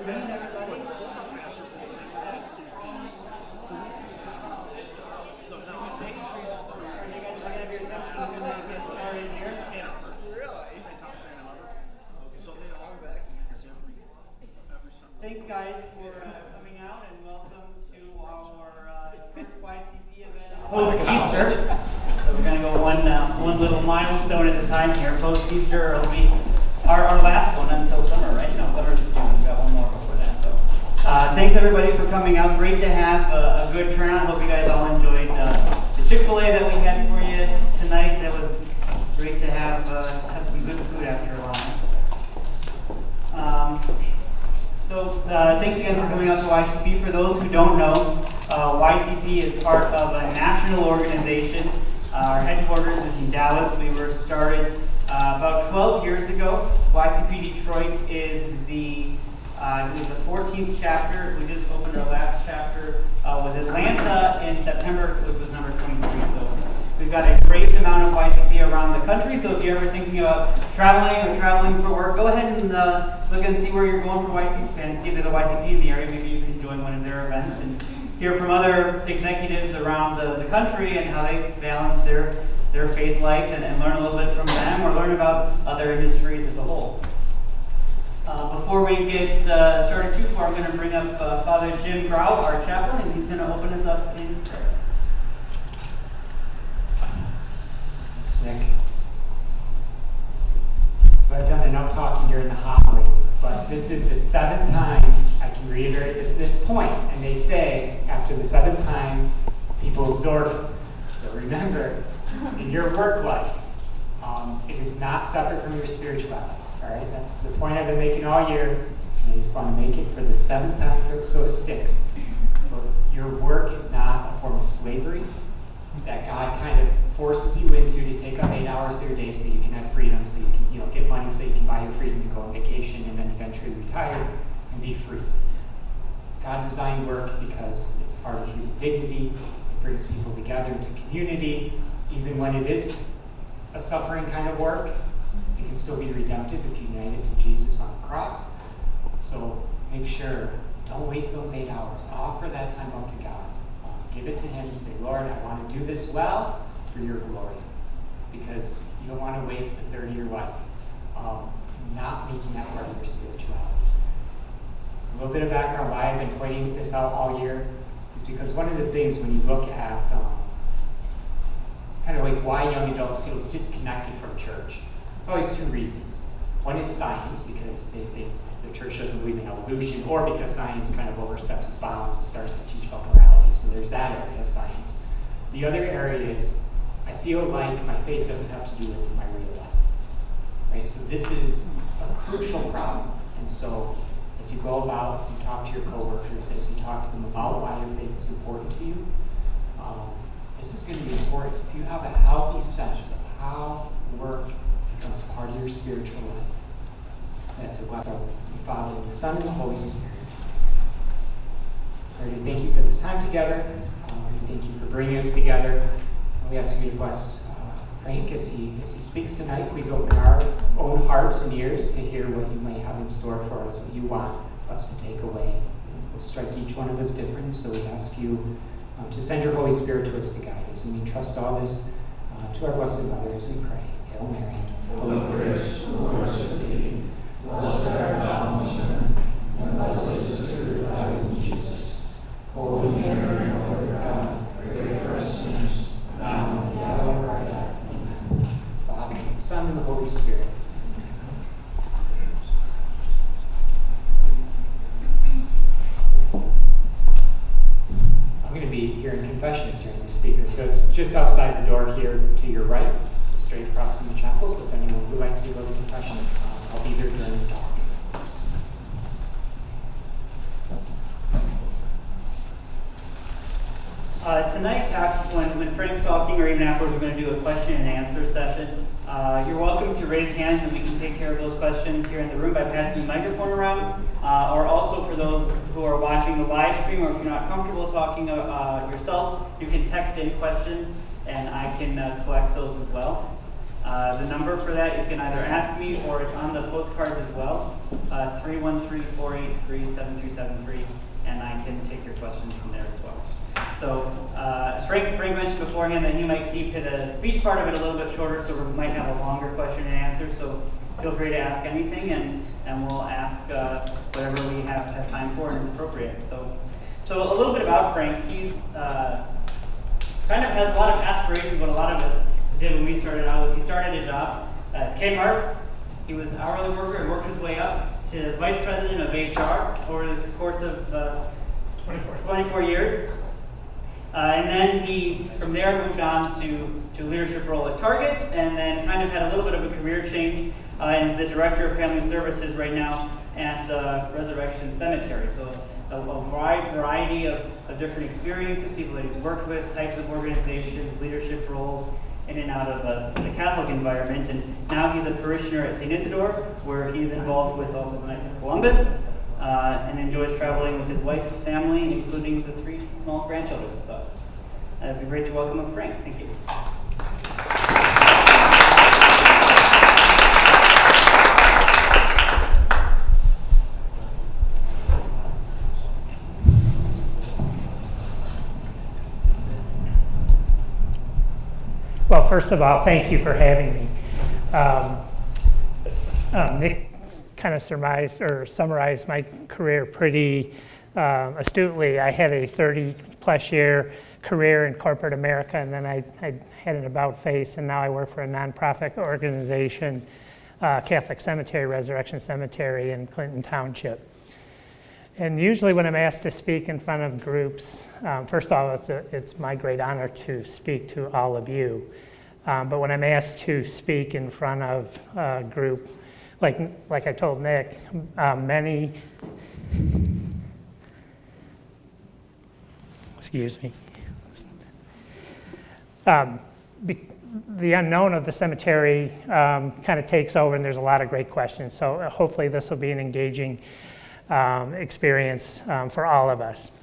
afternoon, everybody. Thanks, guys, for coming out, and welcome to our first YCP event post-Easter. So we're going to go one little milestone at a time here. Post-Easter will be our last one until summer, right? No, summer's in June. We've got one more before that. So thanks, everybody, for coming out. Great to have a good turnout. Hope you guys all enjoyed the Chick-fil-A that we had for you tonight. That was great to have some good food after a while. Thanks again for coming out to YCP. For those who don't know, YCP is part of a national organization. Our headquarters is in Dallas. We were started about 12 years ago. YCP Detroit is the 14th chapter. We just opened our last chapter. Was Atlanta in September, which was number 23. So we've got a great amount of YCP around the country. So if you're ever thinking about traveling for work, go ahead and look and see where you're going for YCP and see if there's a YCP in the area. Maybe you can join one of their events and hear from other executives around the country and how they balance their faith life and learn a little bit from them or learn about other industries as a whole. Before we get started too far, I'm going to bring up Father Jim Grau, our chaplain, and he's going to open us up in prayer. Thanks, Nick. So I've done enough talking during the homily, but this is the seventh time I can reiterate this point, and they say after the seventh time, people absorb it. So remember, in your work life, it is not separate from your spirituality. All right, that's the point I've been making all year. And I just want to make it for the seventh time so it sticks. But your work is not a form of slavery that God kind of forces you into to take up 8 hours of your day so you can have freedom, so you can get money so you can buy your freedom and go on vacation and then eventually retire and be free. God designed work because it's part of human dignity. It brings people together into community. Even when it is a suffering kind of work, it can still be redemptive if you unite it to Jesus on the cross. So make sure, don't waste those 8 hours. Offer that time up to God. Give it to Him and say, Lord, I want to do this well for your glory. Because you don't want to waste a third of your life not making that part of your spirituality. A little bit of background why I've been pointing this out all year is because one of the things when you look at kind of like why young adults feel disconnected from church, it's always two reasons. One is science, because the church doesn't believe in evolution, or because science kind of oversteps its bounds and starts to teach about morality. So there's that area, science. The other area is, I feel like my faith doesn't have to do with my real life. Right? So this is a crucial problem. And so as you go about, as you talk to your coworkers, as you talk to them about why your faith is important to you, this is going to be important. If you have a healthy sense of how work becomes part of your spiritual life, that's a blessing. The Father, and the Son, and the Holy Spirit. Lord, we thank you for this time together. We thank you for bringing us together. We ask you to bless Frank as he speaks tonight. Please open our own hearts and ears to hear what you may have in store for us, what you want us to take away. And we'll strike each one of us different, so we ask you to send your Holy Spirit to us to guide us. And we trust all this to our Blessed Mother as we pray. Hail Mary, full of grace, the Lord is with thee. Blessed art thou amongst women, and blessed is the fruit of thy womb, Jesus. Holy Mary, Mother of God, pray for us sinners, now and at the hour of our death. Amen. Father, the Son, and the Holy Spirit. I'm going to be here in confession during the speaker, so it's just outside the door here to your right, so straight across from the chapel. So if anyone would like to go to confession, I'll be there during the talk. Tonight, when Frank's talking, or even afterwards, we're going to do a question and answer session. You're welcome to raise hands, and we can take care of those questions here in the room by passing the microphone around. Or also for those who are watching the live stream, or if you're not comfortable talking yourself, you can text in questions, and I can collect those as well. The number for that, you can either ask me or it's on the postcards as well, 313-483-7373, and I can take your questions from there as well. So Frank mentioned beforehand that he might keep the speech part of it a little bit shorter, so we might have a longer question and answer, so feel free to ask anything, and we'll ask whatever we have time for and is appropriate. So a little bit about Frank. He's kind of has a lot of aspirations. What a lot of us did when we started out was he started a job as Kmart. He was an hourly worker and worked his way up to vice president of HR over the course of 24 years. And then he, from there, moved on to a leadership role at Target, and then kind of had a little bit of a career change, and is the director of family services right now at Resurrection Cemetery. So a wide variety of different experiences, people that he's worked with, types of organizations, leadership roles, in and out of the Catholic environment. And now he's a parishioner at St. Isidore, where he's involved with also the Knights of Columbus, and enjoys traveling with his wife, family, including the 3 small grandchildren. So it'd be great to welcome up Frank. Thank you. Well, first of all, thank you for having me. Nick kind of summarized my career pretty astutely. I had a 30-plus year career in corporate America, and then I had an about face, and now I work for a nonprofit organization, Catholic Cemetery, Resurrection Cemetery in Clinton Township. And usually when I'm asked to speak in front of groups, first of all, it's my great honor to speak to all of you. But when I'm asked to speak in front of a group, like I told Nick, the unknown of the cemetery kind of takes over, and there's a lot of great questions. So hopefully this will be an engaging experience for all of us.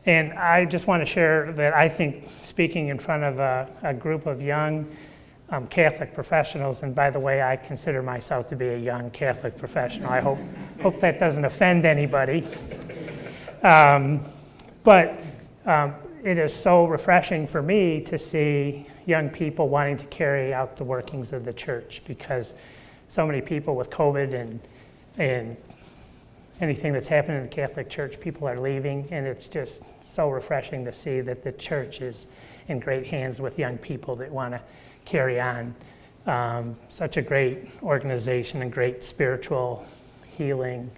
And I just want to share that I think speaking in front of a group of young Catholic professionals, and by the way, I consider myself to be a young Catholic professional. I hope that doesn't offend anybody. But it is so refreshing for me to see young people wanting to carry out the workings of the church, because so many people with COVID and anything that's happening in the Catholic Church, people are leaving, and it's just so refreshing to see that the church is in great hands with young people that want to carry on such a great organization and great spiritual healing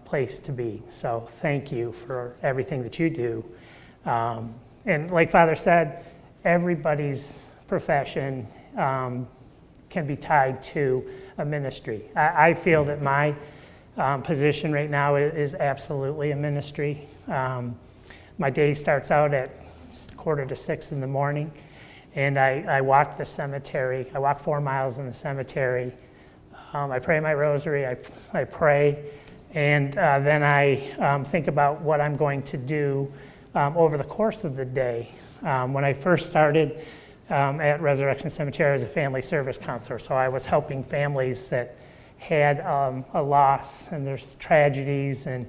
place to be. So thank you for everything that you do. And like Father said, everybody's profession can be tied to a ministry. I feel that my position right now is absolutely a ministry. My day starts out at 5:45 in the morning, and I walk the cemetery. I walk 4 miles in the cemetery. I pray my rosary, I pray, and then I think about what I'm going to do over the course of the day. When I first started at Resurrection Cemetery as a family service counselor, so I was helping families that had a loss, and there's tragedies, and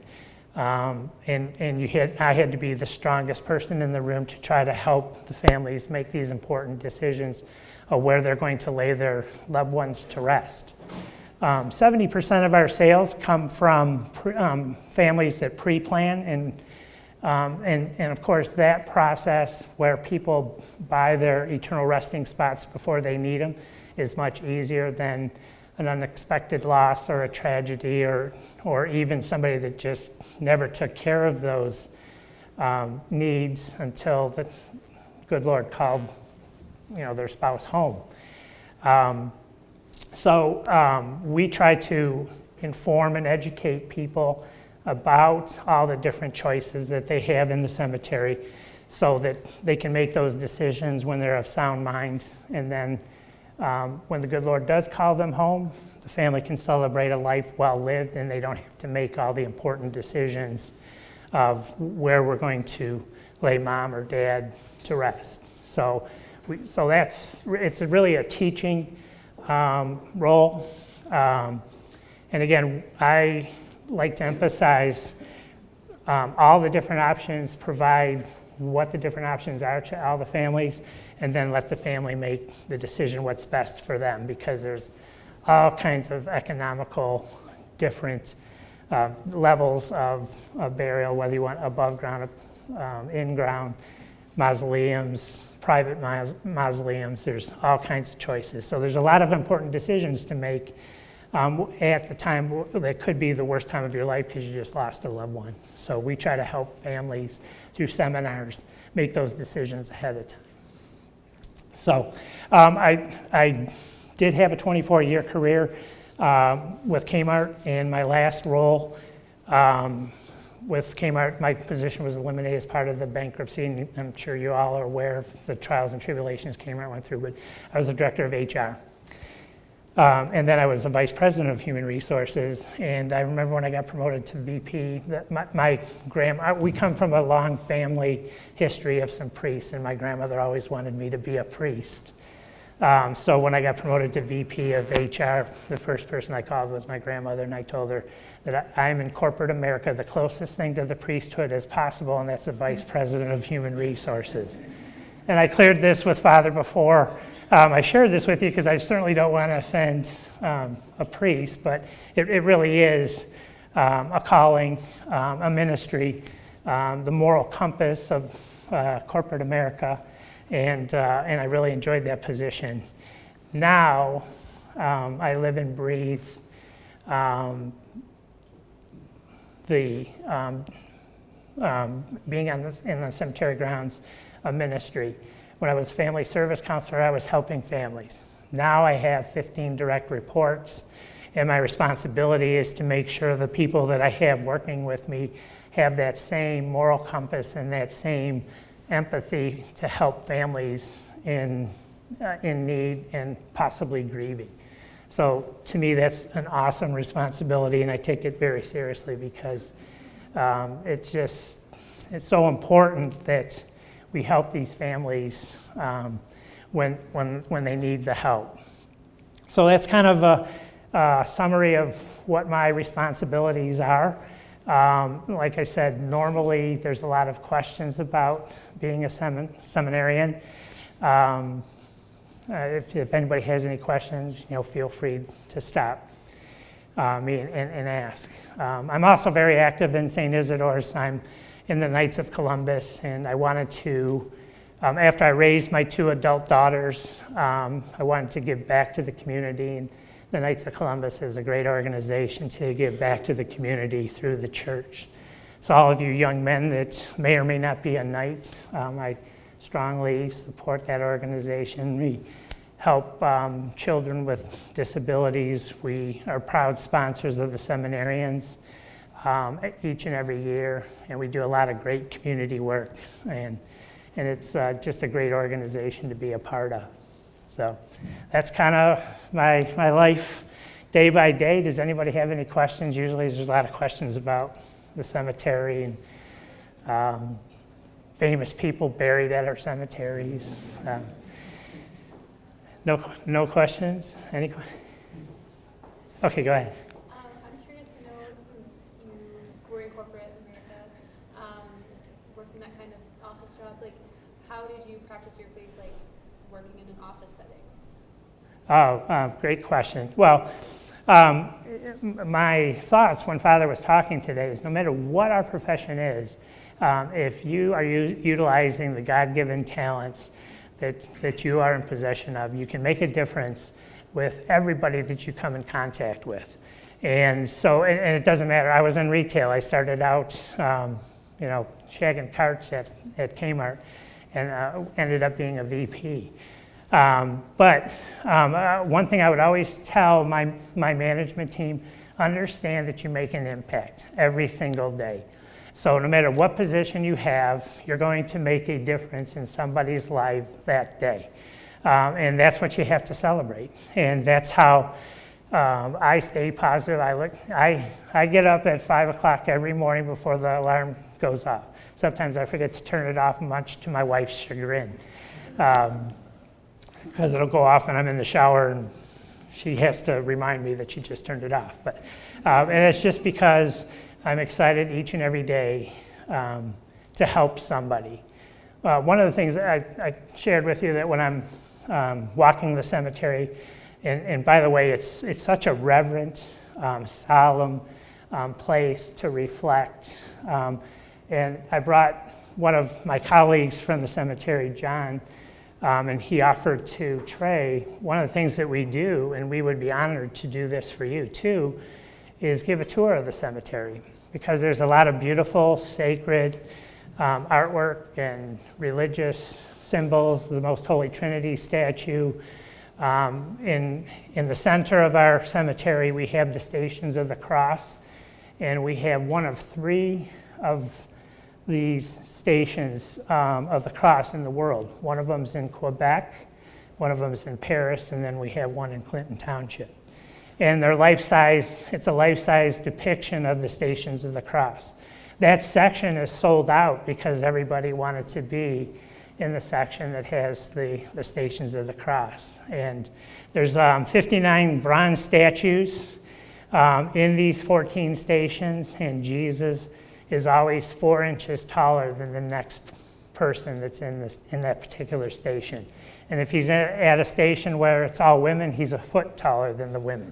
I had to be the strongest person in the room to try to help the families make these important decisions of where they're going to lay their loved ones to rest. 70% of our sales come from families that pre-plan, and of course that process where people buy their eternal resting spots before they need them is much easier than an unexpected loss or a tragedy or even somebody that just never took care of those needs until the good Lord called their spouse home. So we try to inform and educate people about all the different choices that they have in the cemetery so that they can make those decisions when they're of sound mind. And then when the good Lord does call them home, the family can celebrate a life well lived, and they don't have to make all the important decisions of where we're going to lay mom or dad to rest. So So it's really a teaching role. And again, I like to emphasize all the different options, provide what the different options are to all the families, and then let the family make the decision what's best for them, because there's all kinds of economical different levels of burial, whether you want above ground, in ground, mausoleums, private mausoleums. There's all kinds of choices. So there's a lot of important decisions to make at the time that could be the worst time of your life because you just lost a loved one. So we try to help families through seminars make those decisions ahead of time. So I did have a 24-year career with Kmart, and my last role with Kmart, my position was eliminated as part of the bankruptcy, and I'm sure you all are aware of the trials and tribulations Kmart went through, but I was the director of HR. And then I was the vice president of human resources, and I remember when I got promoted to VP, that my grandma, we come from a long family history of some priests, and my grandmother always wanted me to be a priest. So when I got promoted to VP of HR, the first person I called was my grandmother, and I told her that I'm in corporate America, the closest thing to the priesthood as possible, and that's the vice president of human resources. And I cleared this with Father before. I shared this with you because I certainly don't want to offend a priest, but it really is a calling, a ministry, the moral compass of corporate America, and I really enjoyed that position. Now, I live and breathe being in the cemetery grounds of ministry. When I was family service counselor, I was helping families. Now I have 15 direct reports, and my responsibility is to make sure the people that I have working with me have that same moral compass and that same empathy to help families in need and possibly grieving. So to me, that's an awesome responsibility, and I take it very seriously because it's so important that we help these families when they need the help. So that's kind of a summary of what my responsibilities are. Like I said, normally there's a lot of questions about being a seminarian. If anybody has any questions, feel free to stop me and ask. I'm also very active in St. Isidore's. I'm in the Knights of Columbus, and I wanted to, after I raised my 2 adult daughters, I wanted to give back to the community, and the Knights of Columbus is a great organization to give back to the community through the church. So all of you young men that may or may not be a knight, I strongly support that organization. We help children with disabilities. We are proud sponsors of the seminarians each and every year, and we do a lot of great community work, and it's just a great organization to be a part of. So that's kind of my life day by day. Does anybody have any questions? Usually there's a lot of questions about the cemetery and famous people buried at our cemeteries. No questions? Any questions? Okay, go ahead. I'm curious to know, since you were in corporate America, working that kind of office job, how did you practice your faith, working in an office setting? Oh, great question. Well, my thoughts when Father was talking today is no matter what our profession is, if you are utilizing the God-given talents that you are in possession of, you can make a difference with everybody that you come in contact with. And so, and it doesn't matter. I was in retail. I started out, shagging carts at Kmart, and ended up being a VP. But one thing I would always tell my management team, understand that you make an impact every single day. So no matter what position you have, you're going to make a difference in somebody's life that day. And that's what you have to celebrate. And that's how I stay positive. I get up at 5 o'clock every morning before the alarm goes off. Sometimes I forget to turn it off, much to my wife's chagrin. because it'll go off and I'm in the shower and she has to remind me that she just turned it off. But and it's just because I'm excited each and every day to help somebody. One of the things that I shared with you that when I'm walking the cemetery, and by the way, it's such a reverent, solemn place to reflect. And I brought one of my colleagues from the cemetery, John, and he offered to Trey, one of the things that we do, and we would be honored to do this for you too, is give a tour of the cemetery, because there's a lot of beautiful, sacred artwork and religious symbols, the Most Holy Trinity statue. In the center of our cemetery, we have the Stations of the Cross, and we have one of 3 of these stations of the cross in the world. One of them's in Quebec, one of them's in Paris, and then we have one in Clinton Township. And they're life-size, it's a life-size depiction of the Stations of the Cross. That section is sold out because everybody wanted to be in the section that has the Stations of the Cross. And there's 59 bronze statues in these 14 stations, and Jesus is always 4 inches taller than the next person that's in that particular station. And if he's at a station where it's all women, he's a foot taller than the women.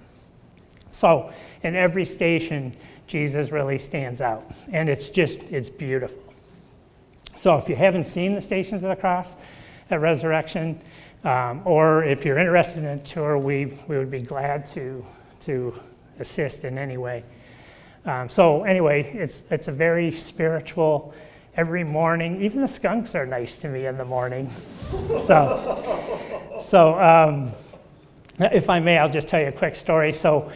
So in every station, Jesus really stands out, and it's beautiful. So if you haven't seen the Stations of the Cross at Resurrection, or if you're interested in a tour, we would be glad to assist in any way. So anyway, it's a very spiritual, every morning, even the skunks are nice to me in the morning. So if I may, I'll just tell you a quick story. So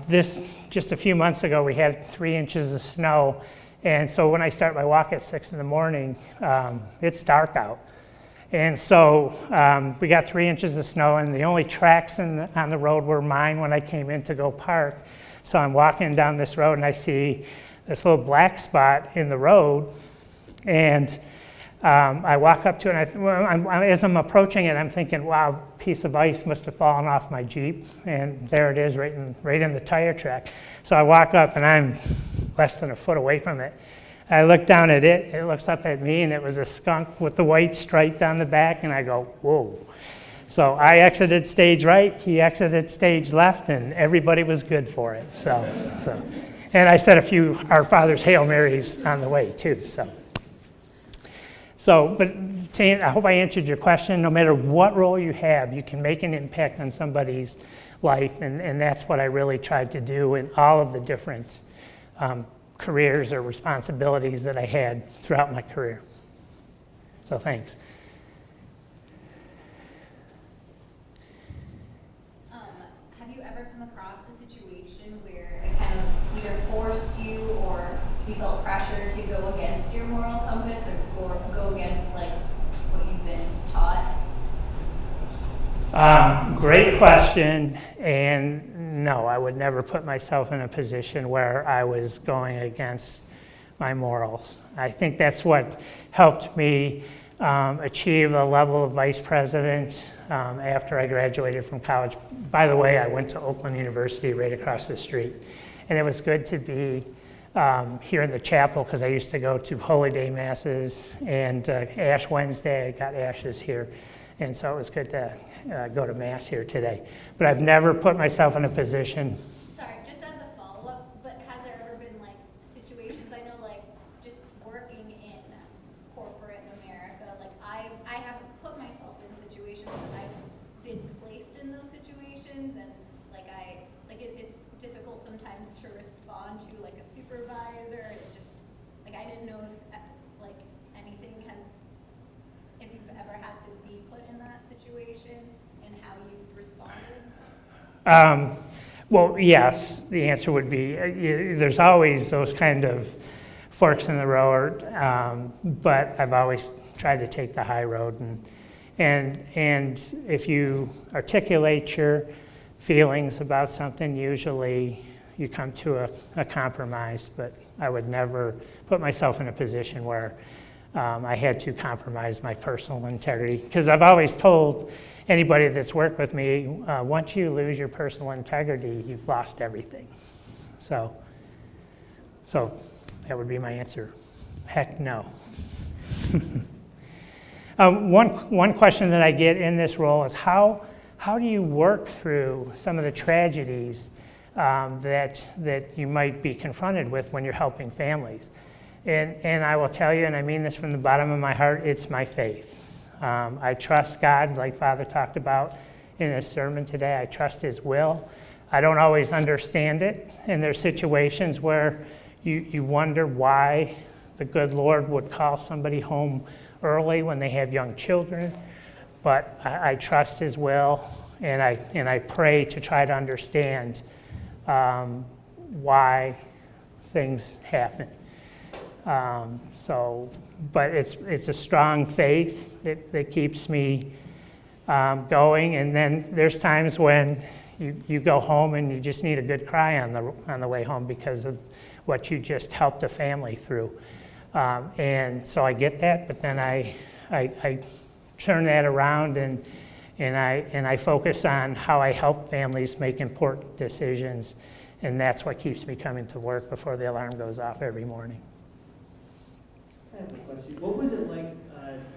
just a few months ago, we had 3 inches of snow. And so when I start my walk at 6 in the morning, it's dark out. And so we got 3 inches of snow, and the only tracks on the road were mine when I came in to go park. So I'm walking down this road, and I see this little black spot in the road. And I walk up to it, and as I'm approaching it, I'm thinking, wow, a piece of ice must have fallen off my Jeep. And there it is, right in the tire track. So I walk up, and I'm less than a foot away from it. I look down at it, it looks up at me, and it was a skunk with the white stripe down the back, and I go, whoa. So I exited stage right, he exited stage left, and everybody was good for it. So. And I said a few Our Father's Hail Marys on the way too. But I hope I answered your question. No matter what role you have, you can make an impact on somebody's life, and that's what I really tried to do in all of the different careers or responsibilities that I had throughout my career. So thanks. Have you ever come across a situation where it kind of either forced you or you felt pressure to go against your moral compass or go against like what you've been taught? Great question, and no, I would never put myself in a position where I was going against my morals. I think that's what helped me achieve a level of vice president after I graduated from college. By the way, I went to Oakland University right across the street, and it was good to be here in the chapel because I used to go to Holy Day Masses and Ash Wednesday. I got ashes here, and so it was good to go to Mass here today. But I've never put myself in a position. Sorry, just as a follow-up, but has there ever been like situations, I know like just working in corporate America, like I haven't put myself in situations, but I've been placed in those situations, and it's difficult sometimes to respond to like a supervisor. It's just like I didn't know if like anything if you've ever had to be put in that situation and how you responded. Well, yes, the answer would be there's always those kind of forks in the road, but I've always tried to take the high road, and if you articulate your feelings about something, usually you come to a compromise, but I would never put myself in a position where I had to compromise my personal integrity, because I've always told anybody that's worked with me, once you lose your personal integrity, you've lost everything. So that would be my answer. Heck no. One question that I get in this role is how do you work through some of the tragedies that you might be confronted with when you're helping families? And I will tell you, and I mean this from the bottom of my heart, it's my faith. I trust God, like Father talked about in his sermon today. I trust his will. I don't always understand it, and there's situations where you wonder why the good Lord would call somebody home early when they have young children, but I trust his will, and I pray to try to understand why things happen. But it's a strong faith that keeps me going, and then there's times when you go home and you just need a good cry on the way home because of what you just helped a family through. And so I get that, but then I turn that around and I focus on how I help families make important decisions, and that's what keeps me coming to work before the alarm goes off every morning. I have a question. What was it like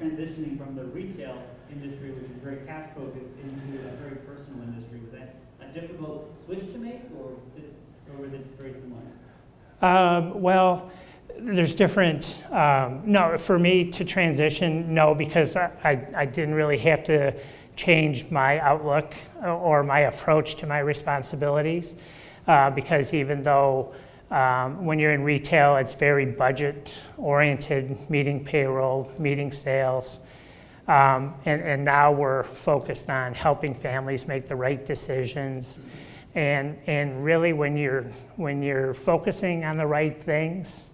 transitioning from the retail industry, which is very cash focused, into a very personal industry? Was that a difficult switch to make, or was it very similar? Well, there's different, no, for me to transition, no, because I didn't really have to change my outlook or my approach to my responsibilities, because even though when you're in retail, it's very budget-oriented, meeting payroll, meeting sales, and now we're focused on helping families make the right decisions. And really, when you're focusing on the right things,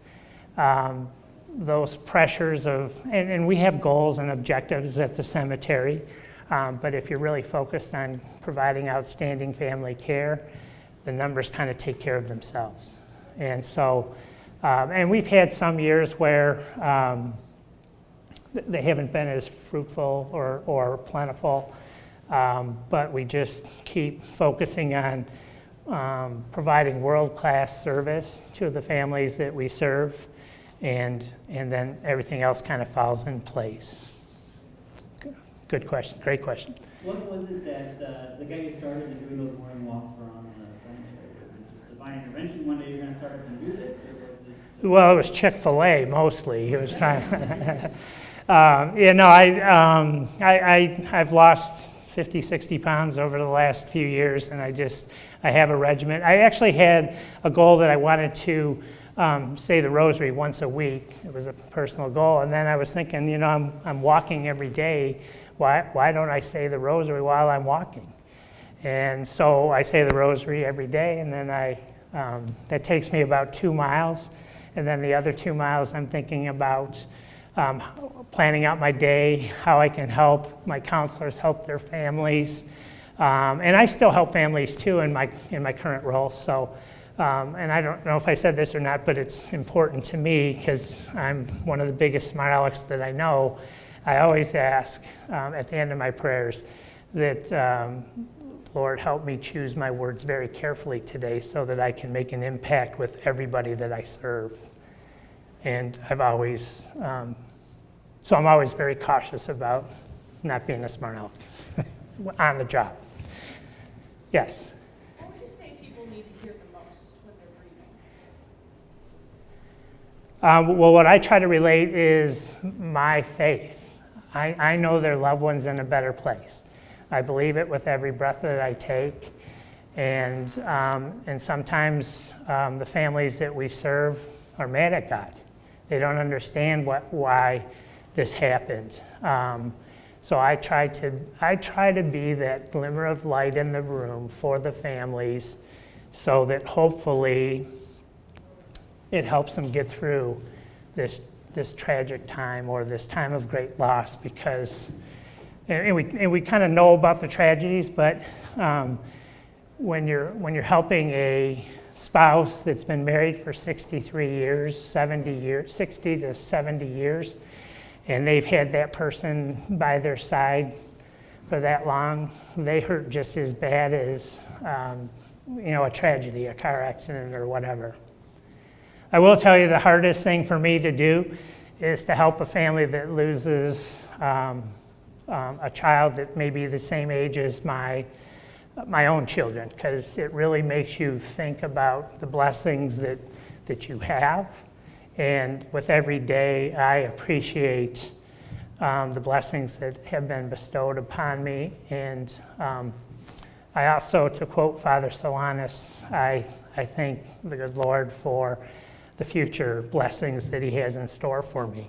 those pressures of, and we have goals and objectives at the cemetery, but if you're really focused on providing outstanding family care, the numbers kind of take care of themselves. And so, and we've had some years where they haven't been as fruitful or plentiful, but we just keep focusing on providing world-class service to the families that we serve, and then everything else kind of falls in place. Good question, great question. What was it that the guy you started in doing those morning walks around the cemetery? Was it just divine intervention? One day you're going to start up and do this, or was it? Well, it was Chick-fil-A mostly. He was trying. I've lost 50, 60 pounds over the last few years, and I have a regimen. I actually had a goal that I wanted to say the rosary once a week. It was a personal goal, and then I was thinking, I'm walking every day. Why don't I say the rosary while I'm walking? And so I say the rosary every day, and then that takes me about 2 miles. And then the other 2 miles, I'm thinking about planning out my day, how I can help my counselors help their families. And I still help families too in my current role. So, and I don't know if I said this or not, but it's important to me because I'm one of the biggest smart alecks that I know. I always ask at the end of my prayers that, Lord, help me choose my words very carefully today so that I can make an impact with everybody that I serve. And I've always, so I'm always very cautious about not being a smart aleck on the job. Yes? What would you say people need to hear the most when they're grieving? Well, what I try to relate is my faith. I know their loved one's in a better place. I believe it with every breath that I take. And sometimes the families that we serve are mad at God. They don't understand why this happened. So I try to be that glimmer of light in the room for the families so that hopefully it helps them get through this tragic time or this time of great loss, because and we kind of know about the tragedies, but when you're helping a spouse that's been married for 63 years, 70 years, 60 to 70 years, and they've had that person by their side for that long, they hurt just as bad as a tragedy, a car accident or whatever. I will tell you the hardest thing for me to do is to help a family that loses a child that may be the same age as my own children, because it really makes you think about the blessings that you have. And with every day, I appreciate the blessings that have been bestowed upon me. And I also, to quote Father Solanus, I thank the good Lord for the future blessings that he has in store for me.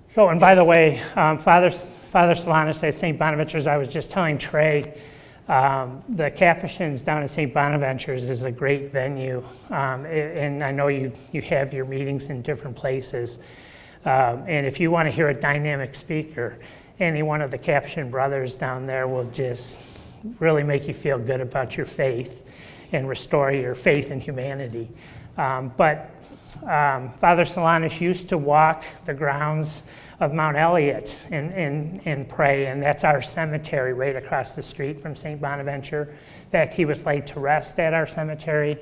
So, and by the way, Father Solanus at St. Bonaventure's, I was just telling Trey, the Capuchins down at St. Bonaventure's is a great venue, and I know you have your meetings in different places. And if you want to hear a dynamic speaker, any one of the Capuchin brothers down there will just really make you feel good about your faith and restore your faith in humanity. But Father Solanus used to walk the grounds of Mount Elliott and pray, and that's our cemetery right across the street from St. Bonaventure. In fact, he was laid to rest at our cemetery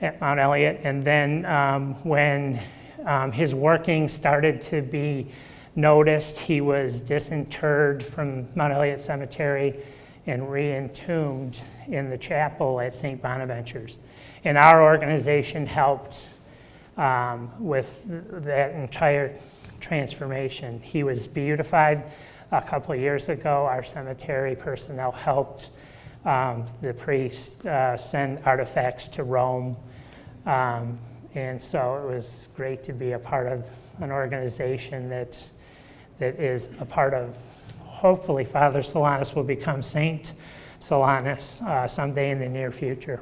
at Mount Elliott, and then when his working started to be noticed, he was disinterred from Mount Elliott Cemetery and re-entombed in the chapel at St. Bonaventure's. And our organization helped with that entire transformation. He was beatified a couple of years ago. Our cemetery personnel helped the priest send artifacts to Rome. And so it was great to be a part of an organization that is a part of, hopefully Father Solanus will become Saint Solanus someday in the near future.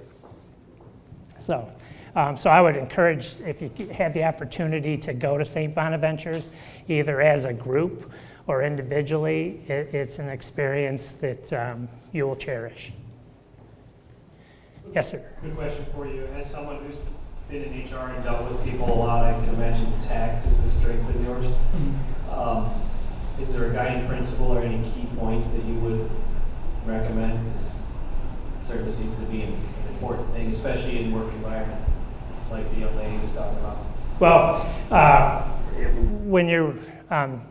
So I would encourage, if you had the opportunity to go to St. Bonaventure's, either as a group or individually, it's an experience that you will cherish. Yes, sir. Good question for you. As someone who's been in HR and dealt with people a lot, I can imagine tact is a strength of yours. Is there a guiding principle or any key points that you would recommend? Because it certainly seems to be an important thing, especially in work environment, like the young lady was talking about. Well, when you're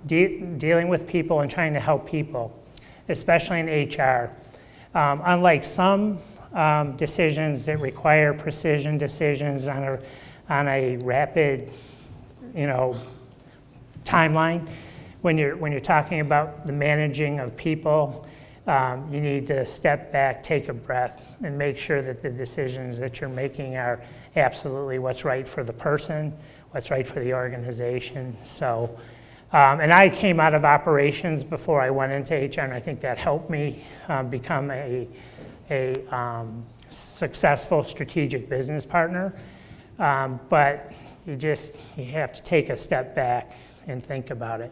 dealing with people and trying to help people, especially in HR, unlike some decisions that require precision decisions on a rapid, timeline, when you're talking about the managing of people, you need to step back, take a breath, and make sure that the decisions that you're making are absolutely what's right for the person, what's right for the organization. So, and I came out of operations before I went into HR, and I think that helped me become a successful strategic business partner. But you have to take a step back and think about it.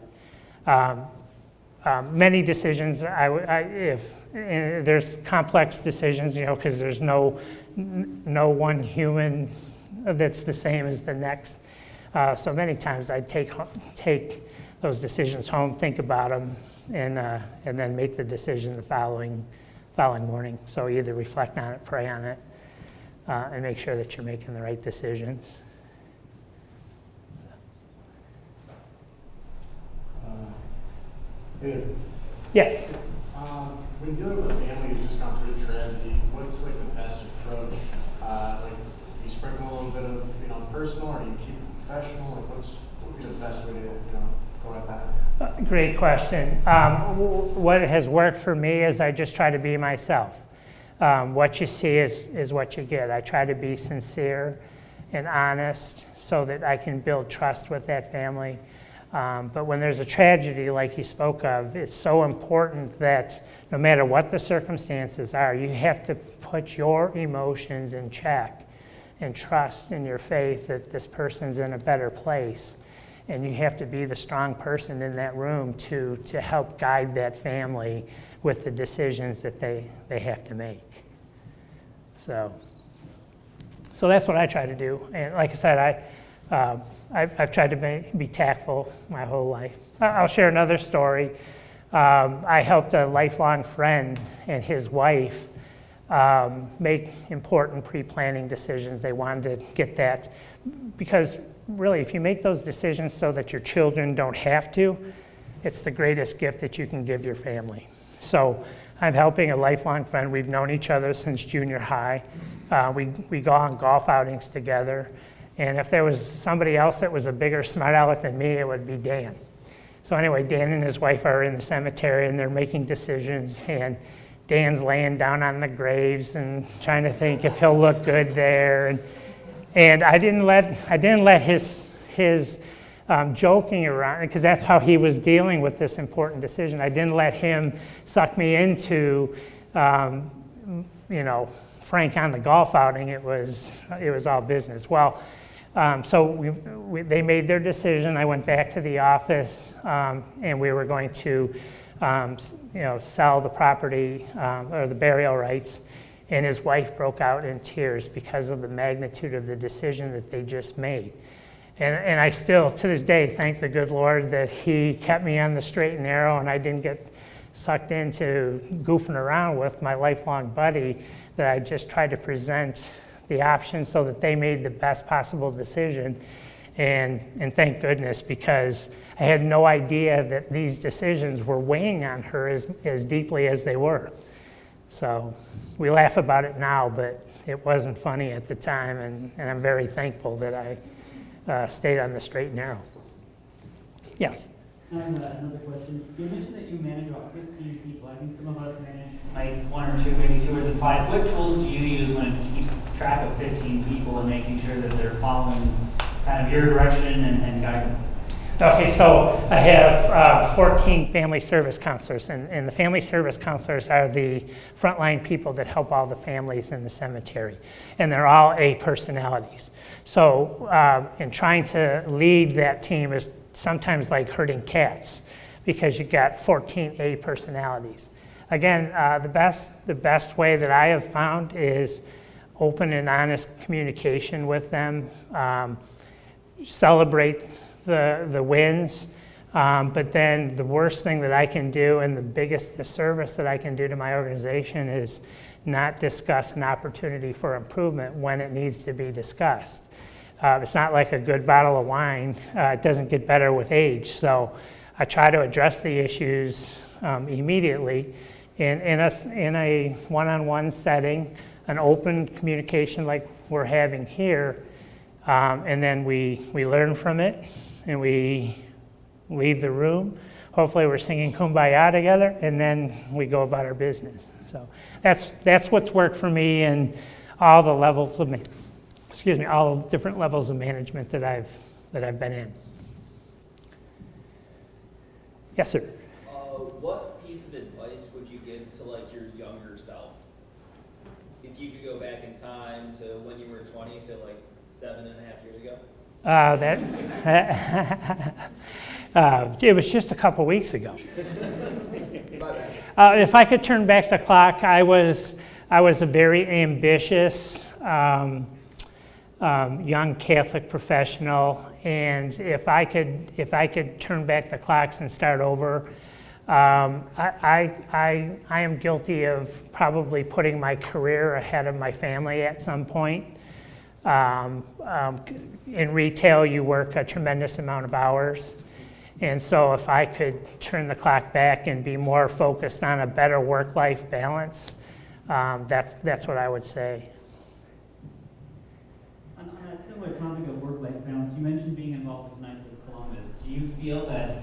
Many decisions, there's complex decisions, because there's no one human that's the same as the next. So many times I take those decisions home, think about them, and then make the decision the following morning. So either reflect on it, pray on it, and make sure that you're making the right decisions. Yes. When dealing with a family who's just gone through a tragedy, what's like the best approach? Do you sprinkle a little bit of personal, or do you keep it professional? Like, what would be the best way to go at that? Great question. What has worked for me is I just try to be myself. What you see is what you get. I try to be sincere and honest so that I can build trust with that family. But when there's a tragedy like you spoke of, it's so important that no matter what the circumstances are, you have to put your emotions in check and trust in your faith that this person's in a better place. And you have to be the strong person in that room to help guide that family with the decisions that they have to make. So that's what I try to do. And like I said, I've tried to be tactful my whole life. I'll share another story. I helped a lifelong friend and his wife make important pre-planning decisions. They wanted to get that, because really, if you make those decisions so that your children don't have to, it's the greatest gift that you can give your family. So I'm helping a lifelong friend. We've known each other since junior high. We go on golf outings together. And if there was somebody else that was a bigger smart aleck than me, it would be Dan. So anyway, Dan and his wife are in the cemetery and they're making decisions, and Dan's laying down on the graves and trying to think if he'll look good there. And I didn't let his joking around, because that's how he was dealing with this important decision. I didn't let him suck me into, Frank on the golf outing. It was all business. Well, so they made their decision. I went back to the office, and we were going to, sell the property or the burial rights. And his wife broke out in tears because of the magnitude of the decision that they just made. And I still, to this day, thank the good Lord that he kept me on the straight and narrow, and I didn't get sucked into goofing around with my lifelong buddy, that I just tried to present the options so that they made the best possible decision. And thank goodness, because I had no idea that these decisions were weighing on her as deeply as they were. So we laugh about it now, but it wasn't funny at the time, and I'm very thankful that I stayed on the straight and narrow. Yes? I have another question. You mentioned that you manage about 15 people. I think some of us manage like 1 or 2, maybe fewer than 5. What tools do you use when it keeps track of 15 people and making sure that they're following kind of your direction and guidance? Okay, so I have 14 family service counselors, and the family service counselors are the frontline people that help all the families in the cemetery, and they're all A personalities. So in trying to lead that team is sometimes like herding cats, because you got 14 A personalities. Again, the best way that I have found is open and honest communication with them, celebrate the wins, but then the worst thing that I can do, and the biggest disservice that I can do to my organization, is not discuss an opportunity for improvement when it needs to be discussed. It's not like a good bottle of wine. It doesn't get better with age. So I try to address the issues immediately in a one-on-one setting, an open communication like we're having here, and then we learn from it, and we leave the room. Hopefully we're singing Kumbaya together, and then we go about our business. So that's what's worked for me in all the levels of all different levels of management that I've been in. Yes, sir. What piece of advice would you give to like your younger self? If you could go back in time to when you were 20, so like 7.5 years ago? It was just a couple weeks ago. If I could turn back the clock, I was a very ambitious young Catholic professional, and if I could turn back the clocks and start over, I am guilty of probably putting my career ahead of my family at some point. In retail, you work a tremendous amount of hours, and so if I could turn the clock back and be more focused on a better work-life balance, that's what I would say. On a similar topic of work-life balance, you mentioned being involved with Knights of Columbus. Do you feel that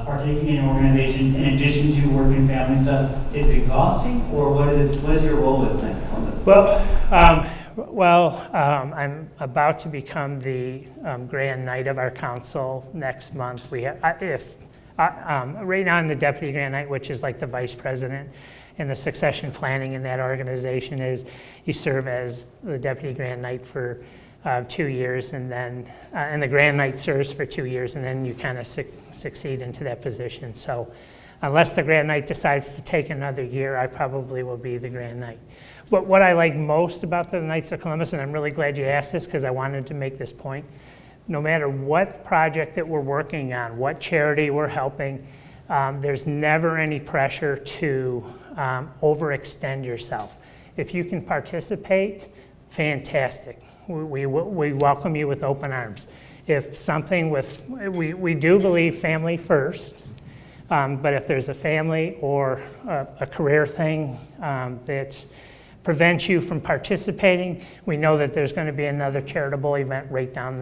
partaking in an organization, in addition to work and family stuff, is exhausting, or what is your role with Knights of Columbus? I'm about to become the Grand Knight of our council next month. Right now I'm the Deputy Grand Knight, which is like the Vice President, and the succession planning in that organization is you serve as the Deputy Grand Knight for 2 years, and then and the Grand Knight serves for 2 years, and then you kind of succeed into that position. So unless the Grand Knight decides to take another year, I probably will be the Grand Knight. But what I like most about the Knights of Columbus, and I'm really glad you asked this because I wanted to make this point, no matter what project that we're working on, what charity we're helping, there's never any pressure to overextend yourself. If you can participate, fantastic. We welcome you with open arms. If something we do believe family first, but if there's a family or a career thing that prevents you from participating, we know that there's going to be another charitable event right down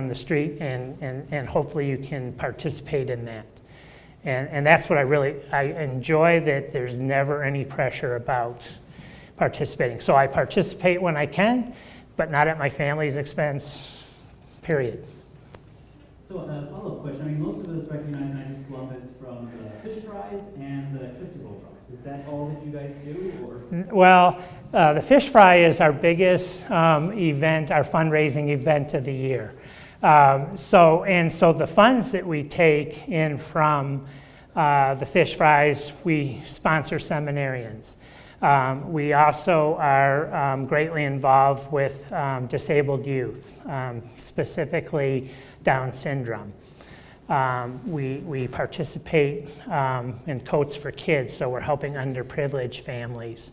the street, and hopefully you can participate in that. And that's what I enjoy, that there's never any pressure about participating. So I participate when I can, but not at my family's expense, period. So a follow-up question. I mean, most of us recognize Knights of Columbus from the fish fries and the Tootsie Roll fries. Is that all that you guys do, or? Well, the fish fry is our biggest event, our fundraising event of the year. So the funds that we take in from the fish fries, we sponsor seminarians. We also are greatly involved with disabled youth, specifically Down syndrome. We participate in Coats for Kids, so we're helping underprivileged families.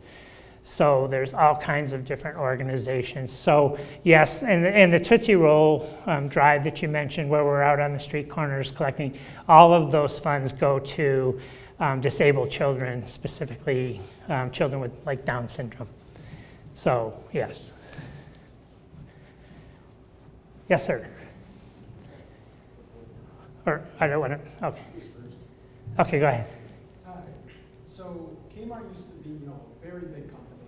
So there's all kinds of different organizations. So yes, and the Tootsie Roll drive that you mentioned, where we're out on the street corners collecting, all of those funds go to disabled children, specifically children with like Down syndrome. So yes. Yes, sir. Or I don't want to. Okay. Okay, go ahead. So Kmart used to be, a very big company,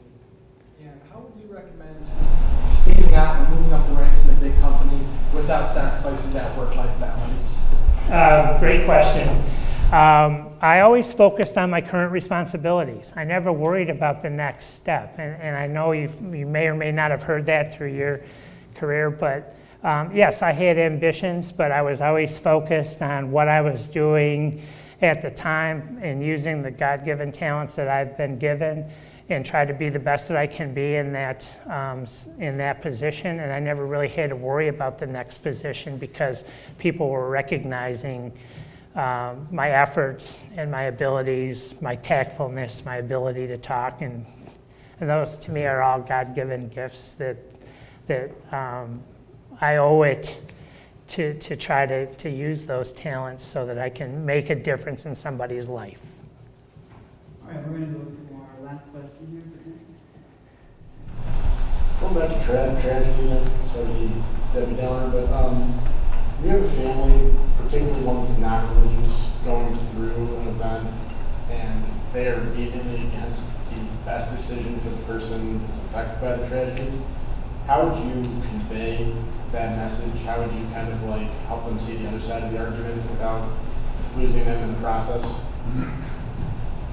and how would you recommend staying out and moving up the ranks in a big company without sacrificing that work-life balance? Great question. I always focused on my current responsibilities. I never worried about the next step, and I know you may or may not have heard that through your career, but yes, I had ambitions, but I was always focused on what I was doing at the time and using the God-given talents that I've been given and try to be the best that I can be in that position. And I never really had to worry about the next position because people were recognizing my efforts and my abilities, my tactfulness, my ability to talk, and those to me are all God-given gifts that I owe it to try to use those talents so that I can make a difference in somebody's life. All right, we're going to go for our last question here. Going back to tragedy, sorry to be Debbie Downer, but we have a family, particularly one that's not religious, going through an event, and they are vehemently against the best decision for the person that's affected by the tragedy. How would you convey that message? How would you kind of like help them see the other side of the argument without losing them in the process?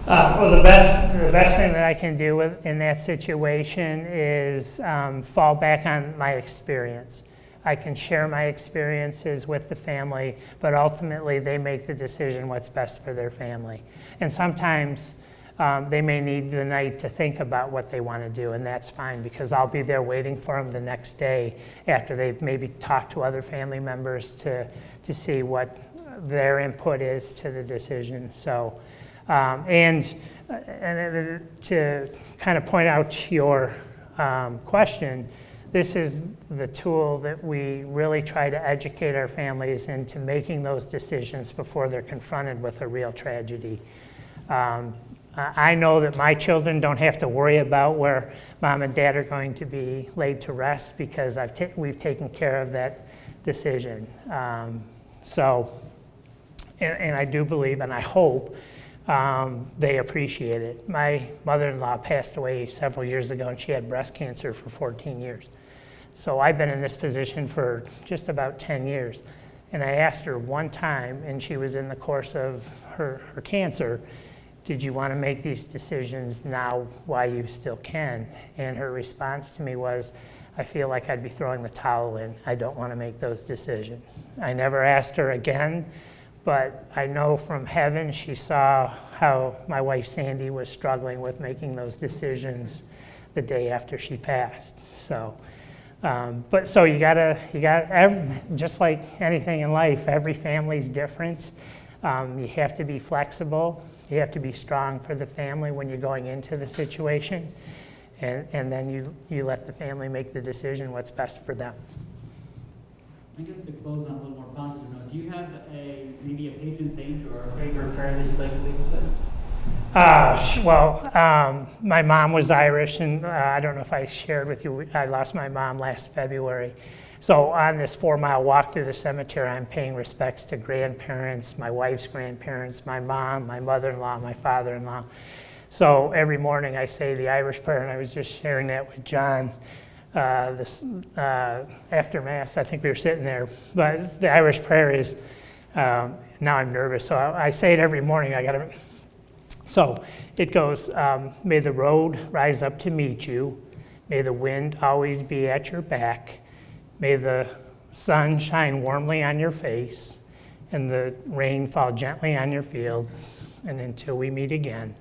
Well, the best thing that I can do in that situation is fall back on my experience. I can share my experiences with the family, but ultimately they make the decision what's best for their family. And sometimes they may need the night to think about what they want to do, and that's fine because I'll be there waiting for them the next day after they've maybe talked to other family members to see what their input is to the decision. So, and to kind of point out your question, this is the tool that we really try to educate our families into making those decisions before they're confronted with a real tragedy. I know that my children don't have to worry about where mom and dad are going to be laid to rest because we've taken care of that decision. And I do believe and I hope they appreciate it. My mother-in-law passed away several years ago and she had breast cancer for 14 years. So I've been in this position for just about 10 years. And I asked her one time, and she was in the course of her cancer, did you want to make these decisions now while you still can? And her response to me was, I feel like I'd be throwing the towel in. I don't want to make those decisions. I never asked her again, but I know from heaven she saw how my wife Sandy was struggling with making those decisions the day after she passed. So But so you gotta just like anything in life, every family's different. You have to be flexible. You have to be strong for the family when you're going into the situation. And then you let the family make the decision what's best for them. I guess to close on a little more positive note, do you have maybe a patron saint or a favorite prayer that you'd like to leave us with? My mom was Irish, and I don't know if I shared with you, I lost my mom last February. So on this 4-mile walk through the cemetery, I'm paying respects to grandparents, my wife's grandparents, my mom, my mother-in-law, my father-in-law. So every morning I say the Irish prayer, and I was just sharing that with John after Mass. I think we were sitting there. But the Irish prayer is, now I'm nervous, so I say it every morning. So it goes, may the road rise up to meet you. May the wind always be at your back. May the sun shine warmly on your face and the rain fall gently on your fields. And until we meet again,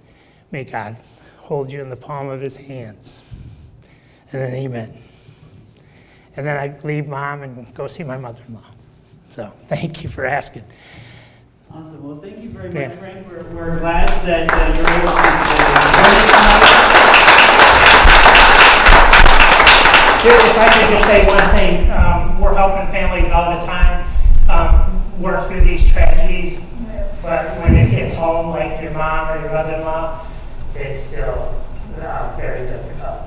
may God hold you in the palm of his hands. And then amen. And then I leave Mom and go see my mother-in-law. So thank you for asking. Awesome. Well, thank you very much, Frank. We're glad that you're able to If I could just say one thing, we're helping families all the time work through these tragedies, but when it hits home, like your mom or your mother-in-law, it's still very difficult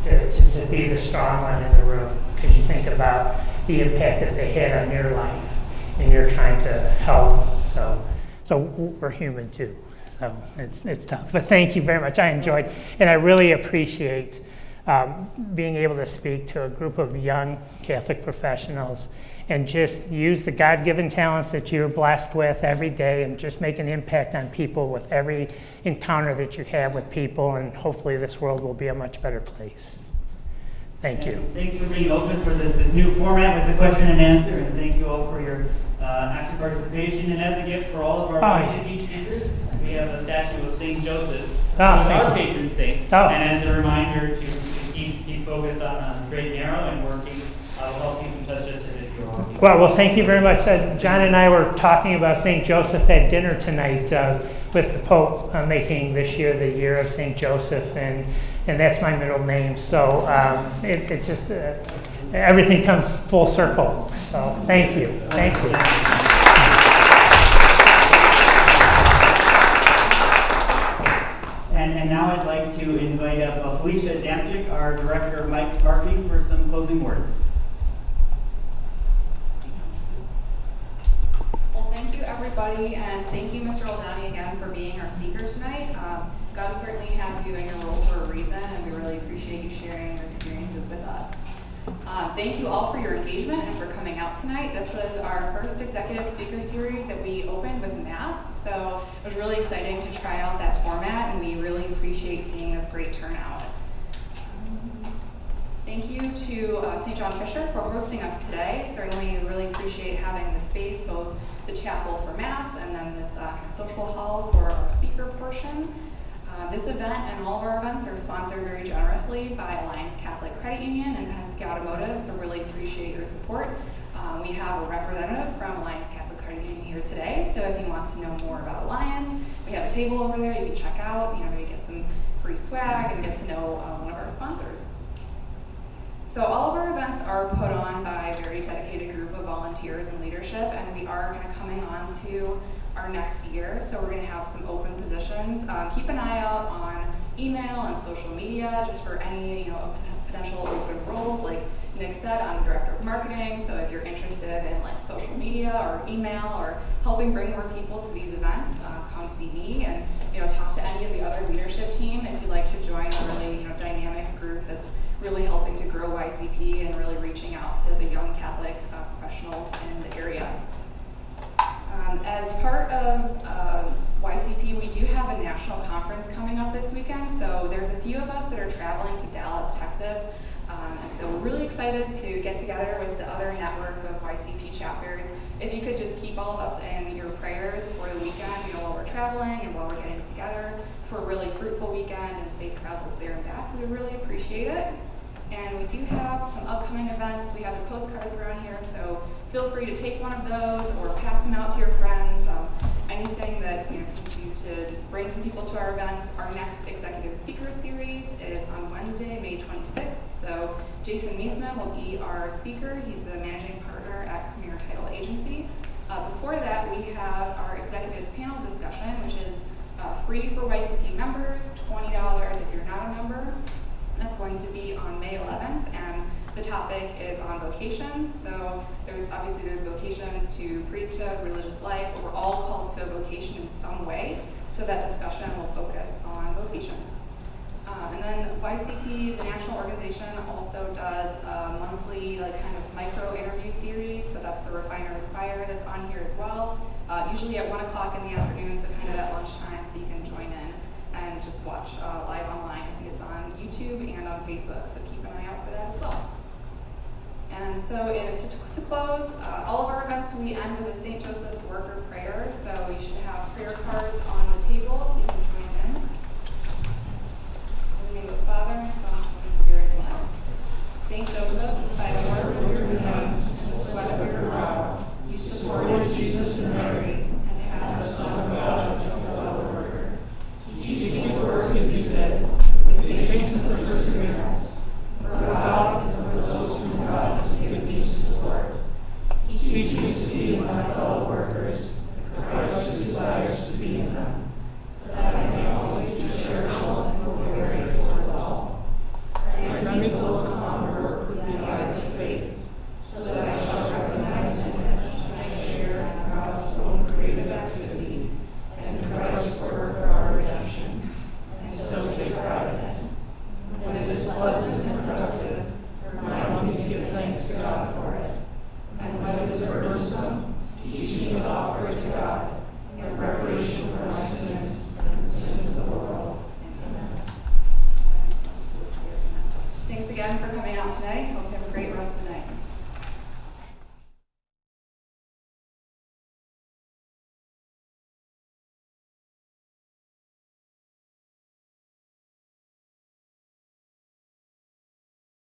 to be the strong one in the room, because you think about the impact that they had on your life, and you're trying to help. So we're human too. So it's tough. But thank you very much. I enjoyed, and I really appreciate being able to speak to a group of young Catholic professionals and just use the God-given talents that you're blessed with every day and just make an impact on people with every encounter that you have with people, and hopefully this world will be a much better place. Thank you. Thanks for being open for this new format with the question and answer, and thank you all for your active participation. And as a gift for all of our YCP speakers, we have a statue of St. Joseph, our patron saint. And as a reminder to keep focused on the straight and narrow and working, will help keep in touch just as if you're working. Well, thank you very much. John and I were talking about St. Joseph at dinner tonight with the Pope making this year the year of St. Joseph, and that's my middle name. So it just, everything comes full circle. So thank you. Thank you. And now I'd like to invite up Felicia Damczyk, our Director of Marketing, for some closing words. Well, thank you everybody, and thank you Mr. Oldani again for being our speaker tonight. God certainly has you in your role for a reason, and we really appreciate you sharing your experiences with us. Thank you all for your engagement and for coming out tonight. This was our first executive speaker series that we opened with Mass, so it was really exciting to try out that format, and we really appreciate seeing this great turnout. Thank you to St. John Fisher for hosting us today. Certainly really appreciate having the space, both the chapel for Mass and then this social hall for our speaker portion. This event and all of our events are sponsored very generously by Alliance Catholic Credit Union and Penske Automotive, so really appreciate your support. We have a representative from Alliance Catholic Credit Union here today, so if you want to know more about Alliance, we have a table over there you can check out, maybe get some free swag and get to know one of our sponsors. So all of our events are put on by a very dedicated group of volunteers and leadership, and we are kind of coming on to our next year, so we're going to have some open positions. Keep an eye out on email and social media just for any potential open roles. Like Nick said, I'm the Director of Marketing, so if you're interested in like social media or email or helping bring more people to these events, come see me and talk to any of the other leadership team if you'd like to join a really dynamic group that's really helping to grow YCP and really reaching out to the young Catholic professionals in the area. As part of YCP, we do have a national conference coming up this weekend, so there's a few of us that are traveling to Dallas, Texas, and so we're really excited to get together with the other network of YCP chapters. If you could just keep all of us in your prayers for the weekend, while we're traveling and while we're getting together for a really fruitful weekend and safe travels there and back, we would really appreciate it. And we do have some upcoming events. We have the postcards around here, so feel free to take one of those or pass them out to your friends. Anything that can do to bring some people to our events. Our next executive speaker series is on Wednesday, May 26th. So Jason Meisman will be our speaker. He's the managing partner at Premier Title Agency. Before that, we have our executive panel discussion, which is free for YCP members, $20 if you're not a member. That's going to be on May 11th, and the topic is on vocations. So there's vocations to priesthood, religious life, but we're all called to a vocation in some way. So that discussion will focus on vocations. And then YCP, the national organization, also does a monthly kind of micro interview series. So that's the Refiner Aspire that's on here as well. Usually at 1 o'clock in the afternoon, so kind of at lunchtime, so you can join in and just watch live online. I think it's on YouTube and on Facebook, so keep an eye out for that as well. And so to close, all of our events we end with a St. Joseph worker prayer. So we should have prayer cards on the table so you can join in. In the name of the Father, Son, and Holy Spirit, amen. Saint Joseph, by the work of your hands and the sweat of your brow, you supported Jesus and Mary, and had the Son of God as a fellow worker. Teach me to work as you did, with patience and perseverance, for God and for those whom God has given me to support. Teach me to see in my fellow workers the Christ who desires to be in them, that I may always be charitable and forbearing towards all. Grant me to look upon work with the eyes of faith, so that I shall recognize in it my share in God's own creative activity and Christ's work of our redemption, and so take pride in it. When it is pleasant and productive, remind me to give thanks to God for it. And when it is burdensome, teach me to offer it to God in reparation for my sins and the sins of the world. Amen. Thanks again for coming out today. Hope you have a great rest of the night.